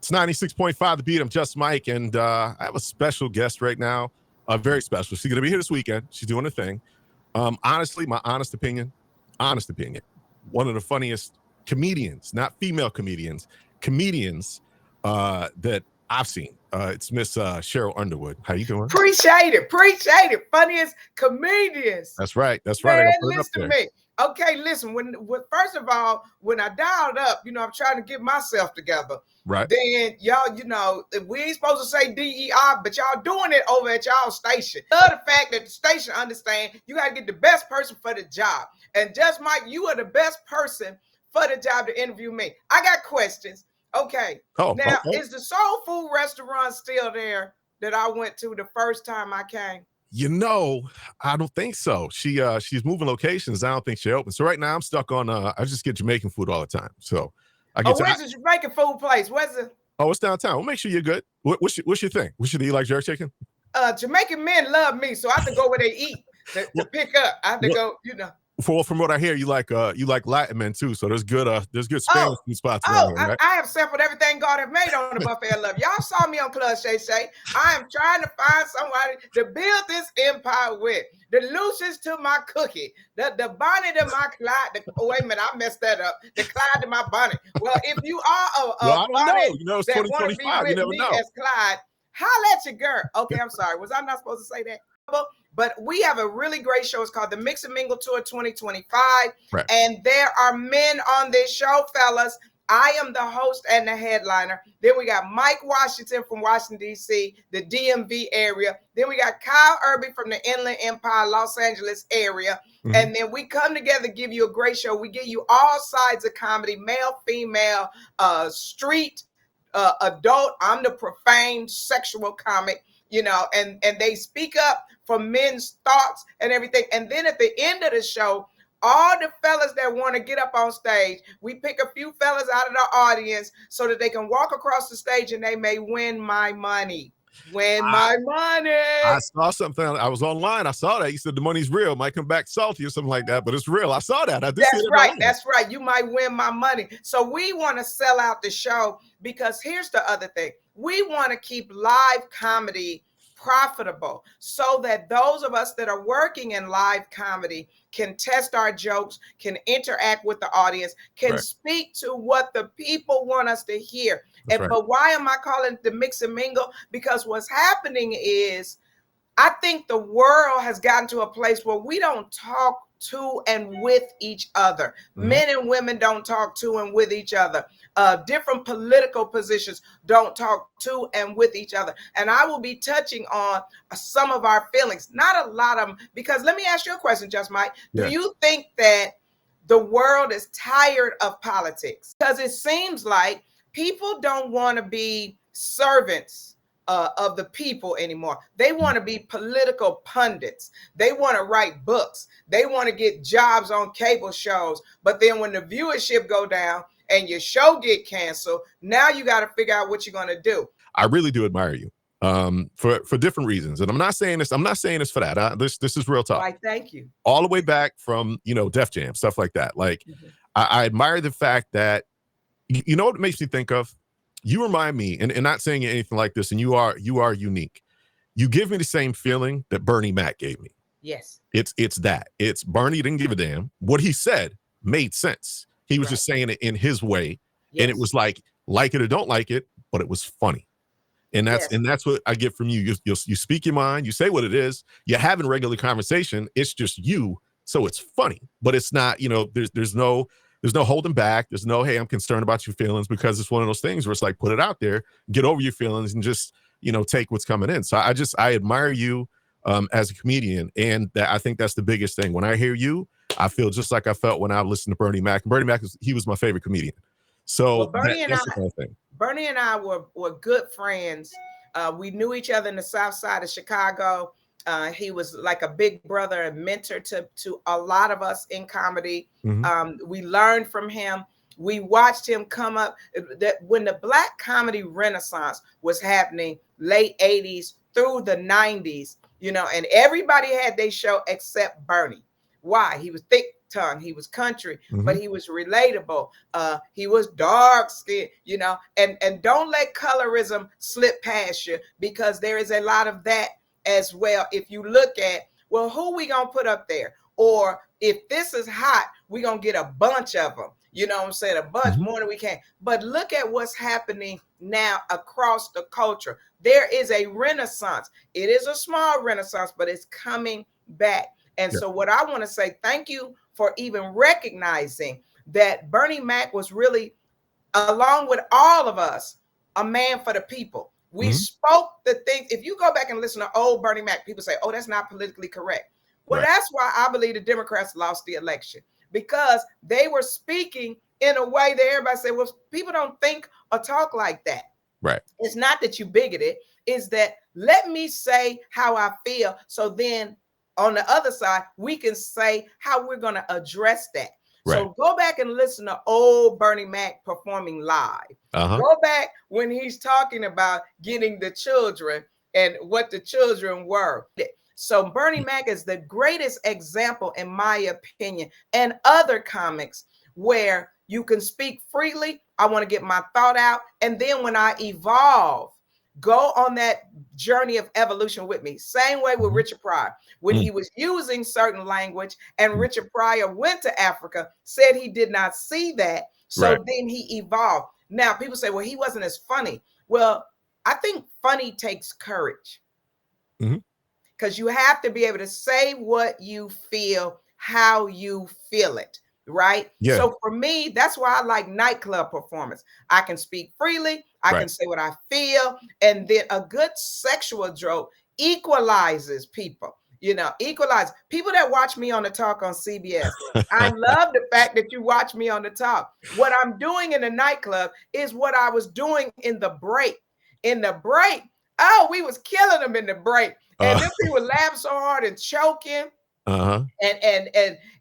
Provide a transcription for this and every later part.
It's 96.5 The Beat. I'm just Mike, and I have a special guest right now. Very special. She's going to be here this weekend. She's doing a thing. Honestly, my honest opinion, one of the funniest comedians, not female comedians that I've seen. It's Miss Sheryl Underwood. How you doing? Appreciate it. Funniest comedians. That's right. Man, listen to me. Okay, listen, when first of all, when I dialed up, I'm trying to get myself together. Right. Then y'all, we ain't supposed to say DEI, but y'all doing it over at y'all station. The fact that the station understand you got to get the best person for the job. And just Mike, you are the best person for the job to interview me. I got questions. Okay. Now, is the soul food restaurant still there that I went to the first time I came? I don't think so. She's moving locations. I don't think she open. So right now I'm stuck on I just get Jamaican food all the time. So I get where's the Jamaican food place? Where's it? Oh, it's downtown. We'll make sure you're good. What's your thing? Do you like jerk chicken? Jamaican men love me, so I have to go where they eat to pick up. I have to go, From what I hear, you like Latin men too. So there's good Spanish food spots around here, right? I have sampled everything God have made on the buffet of love. Y'all saw me on Club Shay Shay. I am trying to find somebody to build this empire with. The Lucius to my cookie, the bonnet to my Clyde. Wait a minute, I messed that up. The Clyde to my bonnet. Well, if you are a I don't bonnet know. It's 2025. You never know. As Clyde, holla at your girl. Okay, I'm sorry. Was I not supposed to say that? But we have a really great show. It's called the Mix and Mingle Tour 2025. Right. And there are men on this show, fellas. I am the host and the headliner. Then we got Mike Washington from Washington, D.C., the DMV area. Then we got Kyle Irby from the Inland Empire, Los Angeles area. Mm-hmm. And then we come together, give you a great show. We give you all sides of comedy, male, female, street, adult. I'm the profane sexual comic. And they speak up for men's thoughts and everything. And then at the end of the show, all the fellas that want to get up on stage, we pick a few fellas out of the audience so that they can walk across the stage and they may win my money. My money. I saw something. I was online. I saw that. You said the money's real. Might come back salty or something like that, but it's real. I saw that. That's right. You might win my money. So we want to sell out the show because here's the other thing. We want to keep live comedy profitable so that those of us that are working in live comedy can test our jokes, can interact with the audience, can speak to what the people want us to hear. But why am I calling it the Mix and Mingle? Because what's happening is I think the world has gotten to a place where we don't talk to and with each other. Mm-hmm. Men and women don't talk to and with each other. Different political positions don't talk to and with each other. And I will be touching on some of our feelings, not a lot of them, because let me ask you a question, Just Mike. Do you think that the world is tired of politics? Because it seems like people don't want to be servants of the people anymore. They want to be political pundits. They want to write books. They want to get jobs on cable shows. But then when the viewership go down and your show get canceled, now you got to figure out what you're going to do. I really do admire you for different reasons. And I'm not saying this for that. This is real talk. Why, thank you. All the way back from, Def Jam, stuff like that. Like, I admire the fact that, you know what it makes me think of? You remind me, and not saying anything like this, and you are unique. You give me the same feeling that Bernie Mac gave me. Yes. It's that. It's Bernie didn't give a damn. What he said made sense. He was just saying it in his way. Yes. And it was like it or don't like it, but it was funny. And that's what I get from you. You speak your mind, you say what it is, you're having regular conversation. It's just you. So it's funny, but it's not, there's no holding back. There's no, hey, I'm concerned about your feelings, because it's one of those things where it's like, put it out there, get over your feelings, and just, take what's coming in. So I admire you as a comedian. And I think that's the biggest thing. When I hear you, I feel just like I felt when I listened to Bernie Mac. And Bernie Mac, he was my favorite comedian. So Bernie and I were good friends. We knew each other in the South Side of Chicago. He was like a big brother and mentor to a lot of us in comedy. Mm-hmm. We learned from him. We watched him come up. That when the Black comedy renaissance was happening, late 80s through the 90s, and everybody had their show except Bernie. Why? He was thick, tongue. He was country, Mm-hmm. but he was relatable. He was dark skinned, you know, and don't let colorism slip past you, because there is a lot of that as well. If you look at, well, who we gonna put up there? Or if this is hot, we gonna get a bunch of them. You know what I'm saying? A bunch more than we can. But look at what's happening now across the culture. There is a renaissance. It is a small renaissance, but it's coming back. And so what I want to say, thank you for even recognizing that Bernie Mac was really, along with all of us, a man for the people. We spoke the things. If you go back and listen to old Bernie Mac, people say, oh, that's not politically correct. Well, that's why I believe the Democrats lost the election, because they were speaking in a way that everybody said, well, people don't think or talk like that. Right. It's not that you bigoted, it's that let me say how I feel. So then on the other side, we can say how we're going to address that. Right. So go back and listen to old Bernie Mac performing live. Go back when he's talking about getting the children and what the children were. So Bernie Mac is the greatest example, in my opinion, and other comics where you can speak freely. I want to get my thought out. And then when I evolve, go on that journey of evolution with me. Same way with Richard Pryor. When he was using certain language and Richard Pryor went to Africa, said he did not see that. So then he evolved. Now people say, well, he wasn't as funny. Well, I think funny takes courage. Because you have to be able to say what you feel, how you feel it, right? Yeah. So for me, that's why I like nightclub performance. I can speak freely. I can say what I feel. And then a good sexual joke equalizes people. You know, equalize people that watch me on the talk on CBS. I love the fact that you watch me on the talk. What I'm doing in the nightclub is what I was doing in the break. In the break, oh, we was killing them in the break. And then people would laugh so hard and choking. And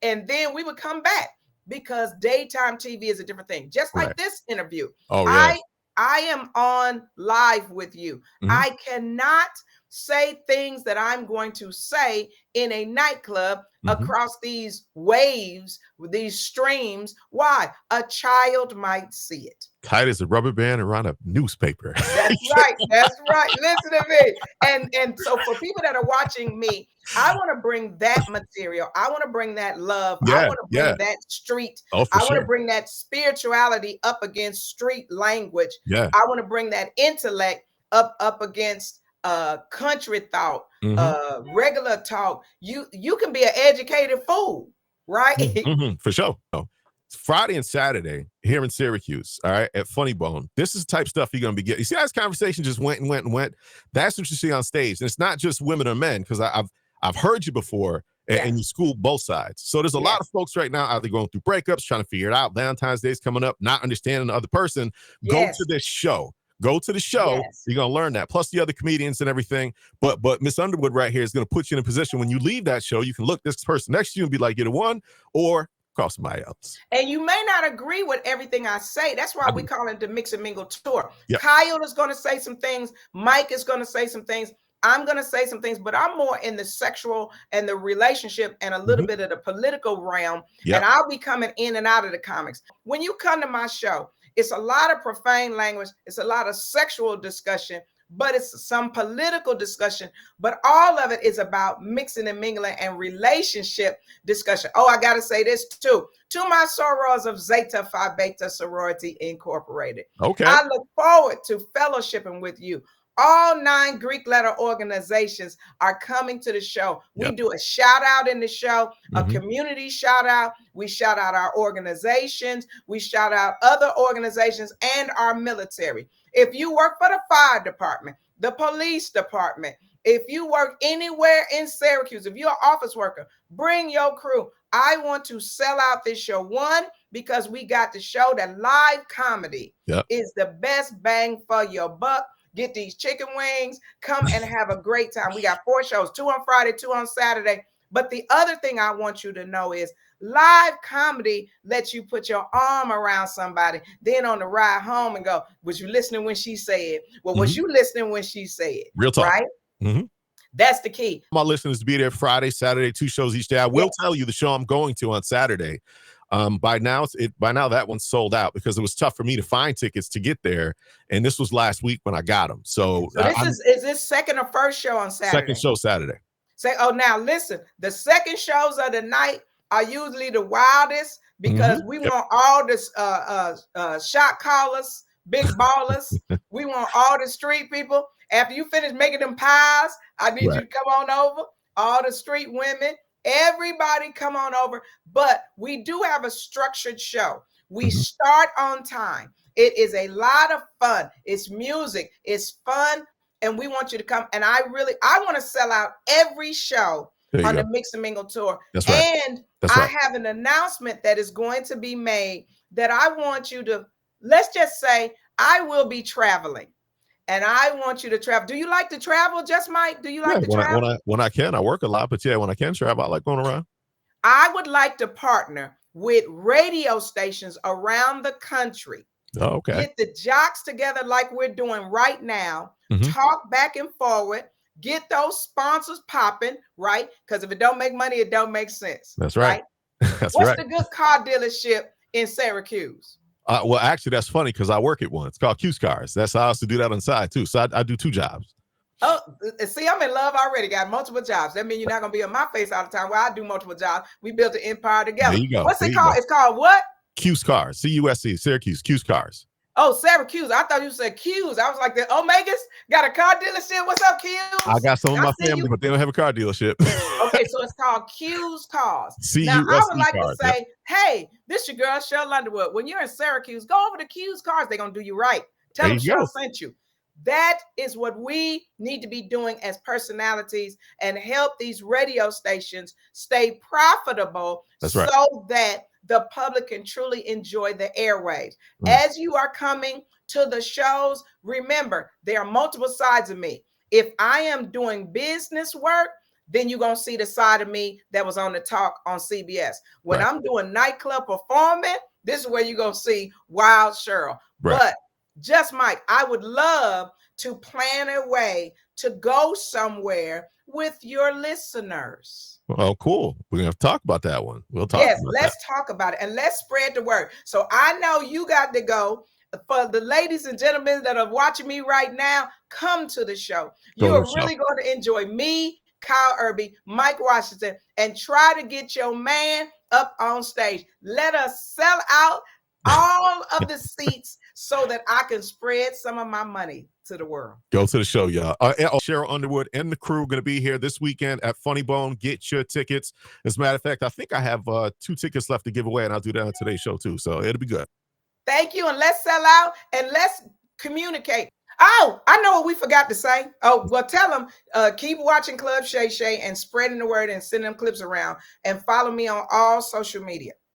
then we would come back, because daytime TV is a different thing. Just like this interview. I am on live with you. I cannot say things that I'm going to say in a nightclub across these waves, these streams. Why? A child might see it. Tight as a rubber band around a newspaper. That's right. That's right. Listen to me. And so for people that are watching me, I want to bring that material. I want to bring that love. I want to bring that street. I want to bring that spirituality up against street language. I want to bring that intellect up against country thought, regular talk. You can be an educated fool, right? For sure. Friday and Saturday here in Syracuse, all right, at Funny Bone. This is the type of stuff you're gonna be getting. You see how this conversation just went and went and went? That's what you see on stage. And it's not just women or men, because I've heard you before, and you school both sides. So there's a lot of folks right now either going through breakups, trying to figure it out. Valentine's Day's coming up, not understanding the other person. Go to this show. Go to the show. You're gonna learn that. Plus the other comedians and everything. But Miss Underwood right here is gonna put you in a position when you leave that show, you can look this person next to you and be like, you're the one, or call somebody else. And you may not agree with everything I say. That's why we call it the Mix and Mingle Tour. Kyle is going to say some things. Mike is going to say some things. I'm going to say some things, but I'm more in the sexual and the relationship and a little bit of the political realm. And I'll be coming in and out of the comics. When you come to my show, it's a lot of profane language. It's a lot of sexual discussion, but it's some political discussion. But all of it is about mixing and mingling and relationship discussion. Oh, I got to say this too. To my sorors of Zeta Phi Beta Sorority Incorporated. Okay. I look forward to fellowshipping with you. All 9 Greek letter organizations are coming to the show. We do a shout out in the show, a community shout out. We shout out our organizations. We shout out other organizations and our military. If you work for the fire department, the police department, if you work anywhere in Syracuse, if you're an office worker, bring your crew. I want to sell out this show. One, because we got to show that live comedy is the best bang for your buck. Get these chicken wings, come and have a great time. We got 4 shows, 2 on Friday, 2 on Saturday. But the other thing I want you to know is live comedy lets you put your arm around somebody, then on the ride home and go, was you listening when she said? Well, was you listening when she said? Real talk. Right? That's the key. My listeners to be there Friday, Saturday, 2 shows each day. I will tell you the show I'm going to on Saturday. By now that one's sold out because it was tough for me to find tickets to get there, and this was last week when I got them. So is this second or first show on Saturday? Second show Saturday. Now listen, the second shows of the night are usually the wildest because we want all this shot callers, big ballers. We want all the street people. After you finish making them pies, I need you to come on over. All the street women, everybody come on over. But we do have a structured show. We start on time. It is a lot of fun. It's music. It's fun. And we want you to come. And I want to sell out every show on the Mix and Mingle Tour. That's right. And I have an announcement that is going to be made that I want you to, let's just say, I will be traveling. And I want you to travel. Do you like to travel, Just Mike? Do you like to travel? When I can, I work a lot, but when I can travel, I like going around. I would like to partner with radio stations around the country. Oh, okay. Get the jocks together like we're doing right now. Talk back and forward. Get those sponsors popping, right? Because if it don't make money, it don't make sense. That's right. What's the good car dealership in Syracuse? Well, actually, that's funny because I work at one. It's called Q's Cars. That's how I used to do that on the side too. So I do 2 jobs. Oh, see, I'm in love already. Got multiple jobs. That means you're not gonna be on my face all the time. Well, I do multiple jobs. We built an empire together. There you go. What's it called? It's called what? Q's Cars. CUSC. Syracuse. Q's Cars. Oh, Syracuse. I thought you said Q's. I was like, the Omegas got a car dealership. What's up, Q's? I got some of my family, but they don't have a car dealership. Okay, so it's called Q's Cars. C-U-S-E now, I would like cars, to say, hey, this your girl, Sheryl Underwood. When you're in Syracuse, go over to Q's Cars. They're going to do you right. Tell them Sheryl sent you. That is what we need to be doing as personalities and help these radio stations stay profitable so that the public can truly enjoy the airwaves. As you are coming to the shows, remember, there are multiple sides of me. If I am doing business work, then you're going to see the side of me that was on the talk on CBS. When I'm doing nightclub performing, this is where you're going to see Wild Sheryl. But Just Mike, I would love to plan a way to go somewhere with your listeners. Oh, cool. We're going to have to talk about that one. We'll talk. Yes, let's talk about it and let's spread the word. So I know you got to go. For the ladies and gentlemen that are watching me right now, come to the show. You are really going to enjoy me, Kyle Irby, Mike Washington, and try to get your man up on stage. Let us sell out all of the seats so that I can spread some of my money to the world. Go to the show, y'all. Sheryl Underwood and the crew going to be here this weekend at Funny Bone. Get your tickets. As a matter of fact, I think I have 2 tickets left to give away, and I'll do that on today's show too. So it'll be good. Thank you, and let's sell out and let's communicate. Oh, I know what we forgot to say. Oh, well, tell them, keep watching Club Shay Shay and spreading the word and sending them clips around, and follow me on all social media.